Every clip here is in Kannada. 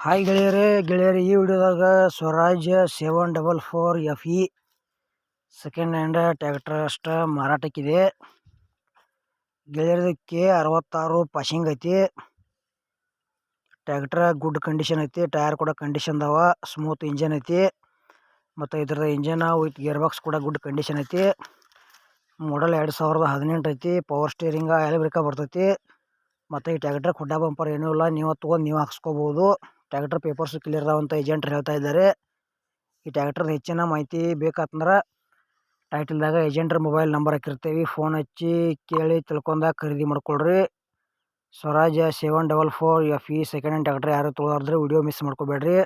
ಹಾಯ್ ಗೆಳೆಯರೇ ಈ ವಿಡಿಯೋದಾಗ Swaraj 744 FE second hand tractor ಅಷ್ಟ ಮಾರಾಟಕ್ಕಿದೆ. ಗೆಳೆಯರದಕ್ಕೆ 66 ಪಾಸಿಂಗ್ ಐತಿ. ಟ್ರ್ಯಾಕ್ಟರ್ ಗುಡ್ ಕಂಡೀಷನ್ ಐತಿ. ಟೈರ್ ಕೂಡ ಕಂಡೀಷನ್ ಅದಾವ. ಸ್ಮೂತ್ ಇಂಜನ್ ಐತಿ. ಮತ್ತು ಇದರ ಇಂಜನ್ ವಿತ್ ಗೇರ್ ಬಾಕ್ಸ್ ಕೂಡ ಗುಡ್ ಕಂಡೀಷನ್ ಐತಿ. ಮಾಡಲ್ 2018 ಐತಿ. ಪವರ್ ಸ್ಟೇರಿಂಗ್ ಆಯಿಲ್ ಬ್ರೇಕ ಬರ್ತೈತಿ. ಮತ್ತು ಈ ಟ್ರ್ಯಾಕ್ಟರ್ ಹುಡ್ಡ ಬಂಪರ್ ಏನೂ ಇಲ್ಲ. ನೀವು ತೊಗೊಂಡು ನೀವು ಹಾಕ್ಸ್ಕೋಬೋದು. ಟ್ರ್ಯಾಕ್ಟರ್ ಪೇಪರ್ಸ್ ಕ್ಲಿಯರ್ ಅದಾವಂತ ಏಜೆಂಟ್ರು ಹೇಳ್ತಾ ಇದ್ದಾರೆ. ಈ ಟ್ರ್ಯಾಕ್ಟರ್ದ ಹೆಚ್ಚಿನ ಮಾಹಿತಿ ಬೇಕಂದ್ರೆ ಟೈಟಲ್ದಾಗ ಏಜೆಂಟ್ರ ಮೊಬೈಲ್ ನಂಬರ್ ಹಾಕಿರ್ತೀವಿ. ಫೋನ್ ಹಚ್ಚಿ ಕೇಳಿ ತಿಳ್ಕೊಂಡಾಗ ಖರೀದಿ ಮಾಡ್ಕೊಳ್ರಿ. Swaraj 744 FE second hand tractor ಯಾರು ತೊಗೊಳಾರ್ದ್ರೆ ವಿಡಿಯೋ ಮಿಸ್ ಮಾಡ್ಕೋಬೇಡ್ರಿ.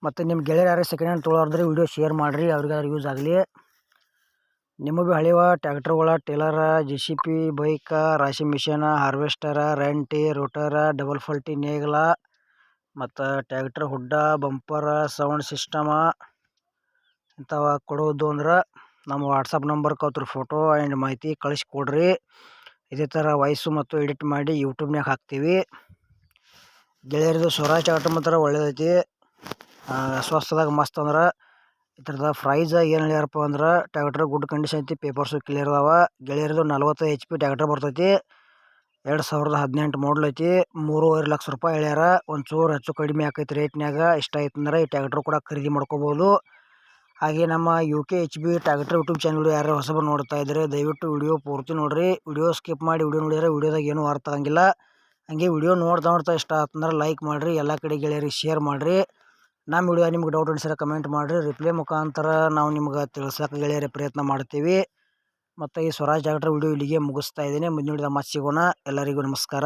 ಮತ್ತು ನಿಮ್ಮ ಗೆಳೆಯರು ಯಾರು ಸೆಕೆಂಡ್ ಹ್ಯಾಂಡ್ ತೊಗೊಳಾರ್ದ್ರೆ ವಿಡಿಯೋ ಶೇರ್ ಮಾಡಿರಿ, ಅವ್ರಿಗಾದ್ರೂ ಯೂಸ್ ಆಗಲಿ. ನಿಮಗೂ ಹಳೆಯ ಟ್ರ್ಯಾಕ್ಟರ್ಗಳ ಟೇಲರ, JCB, ಬೈಕ, ರಾಶಿ ಮಿಷನ್, ಹಾರ್ವೆಸ್ಟರ, ರೆಂಟಿ, ರೋಟರ, ಡಬಲ್ ಫಲ್ಟಿ ನೇಗಿಲ ಮತ್ತು ಟ್ರ್ಯಾಕ್ಟರ್ ಹುಡ್ಡ ಬಂಪರ ಸೌಂಡ್ ಸಿಸ್ಟಮ ಇಂಥವ ಕೊಡೋದು ಅಂದ್ರೆ ನಮ್ಮ ವಾಟ್ಸಪ್ ನಂಬರ್ಗೆ ಅವ್ರ ಫೋಟೋ ಆ್ಯಂಡ್ ಮಾಹಿತಿ ಕಳಿಸ್ಕೊಡ್ರಿ. ಇದೇ ಥರ ವಾಯ್ಸು ಮತ್ತು ಎಡಿಟ್ ಮಾಡಿ ಯೂಟ್ಯೂಬ್ನಾಗ ಹಾಕ್ತೀವಿ. ಗೆಳೆಯರದು ಸ್ವರಾಜ್ ಟ್ರ್ಯಾಕ್ಟರ್ ಮಾತ್ರ ಒಳ್ಳೇದೈತಿ. ಸ್ವಸ್ಥದಾಗ ಮಸ್ತ್ ಅಂದ್ರೆ ಇದ್ರದ ಪ್ರೈಸ್ ಏನು ಹೇಳ್ಯಾರಪ್ಪ ಅಂದ್ರೆ ಟ್ರ್ಯಾಕ್ಟರ್ ಗುಡ್ ಕಂಡೀಷನ್ ಐತಿ. ಪೇಪರ್ಸು ಕ್ಲಿಯರ್ ಅದಾವ. ಗೆಳೆಯರದು 40 HP ಟ್ರ್ಯಾಕ್ಟರ್ ಬರ್ತೈತಿ. 2018 ಮಾಡಲ್ ಐತಿ. 3.5 ಲಕ್ಷ ರೂಪಾಯಿ ಹೇಳ್ಯಾರ. ಒಂಚೂರು ಹೆಚ್ಚು ಕಡಿಮೆ ಆಕೈತಿ ರೇಟ್ನಾಗ. ಇಷ್ಟ ಆಯ್ತಂದ್ರೆ ಈ ಟ್ರ್ಯಾಕ್ಟರ್ ಕೂಡ ಖರೀದಿ ಮಾಡ್ಕೋಬೋದು. ಹಾಗೆ ನಮ್ಮ UKHB ಟ್ರ್ಯಾಕ್ಟರ್ ಯೂಟ್ಯೂಬ್ ಚಾನಲ್ ಯಾರು ಹೊಸಬರು ನೋಡ್ತಾ ಇದ್ದಾರೆ ದಯವಿಟ್ಟು ವಿಡಿಯೋ ಪೂರ್ತಿ ನೋಡಿರಿ. ವಿಡಿಯೋ ಸ್ಕಿಪ್ ಮಾಡಿ ವಿಡಿಯೋ ನೋಡಿದರೆ ವಿಡಿಯೋದಾಗ ಏನೂ ಅರ್ಥ ಆಗಂಗಿಲ್ಲ. ಹಂಗೆ ವಿಡಿಯೋ ನೋಡ್ತಾ ಇಷ್ಟ ಆತಂದ್ರೆ ಲೈಕ್ ಮಾಡಿರಿ. ಎಲ್ಲ ಕಡೆ ಗೆಳೆಯರಿಗೆ ಶೇರ್ ಮಾಡಿರಿ. ನಮ್ಮ ವಿಡಿಯೋ ನಿಮ್ಗೆ ಡೌಟ್ ಅನ್ಸಿದ್ರೆ ಕಮೆಂಟ್ ಮಾಡಿರಿ. ರಿಪ್ಲೈ ಮುಖಾಂತರ ನಾವು ನಿಮ್ಗೆ ತಿಳ್ಸೋಕೆ ಗೆಳೆಯರ ಪ್ರಯತ್ನ ಮಾಡ್ತೀವಿ. ಮತ್ತು ಈ ಸ್ವರಾಜ್ ಟ್ರ್ಯಾಕ್ಟರ್ ವಿಡಿಯೋ ಇಲ್ಲಿಗೆ ಮುಗಿಸ್ತಾ ಇದ್ದೀನಿ. ಮುಂದಿನ ವಿಡಿಯೋದಾಗ ಮತ್ತೆ ಸಿಗೋಣ. ಎಲ್ಲರಿಗೂ ನಮಸ್ಕಾರ.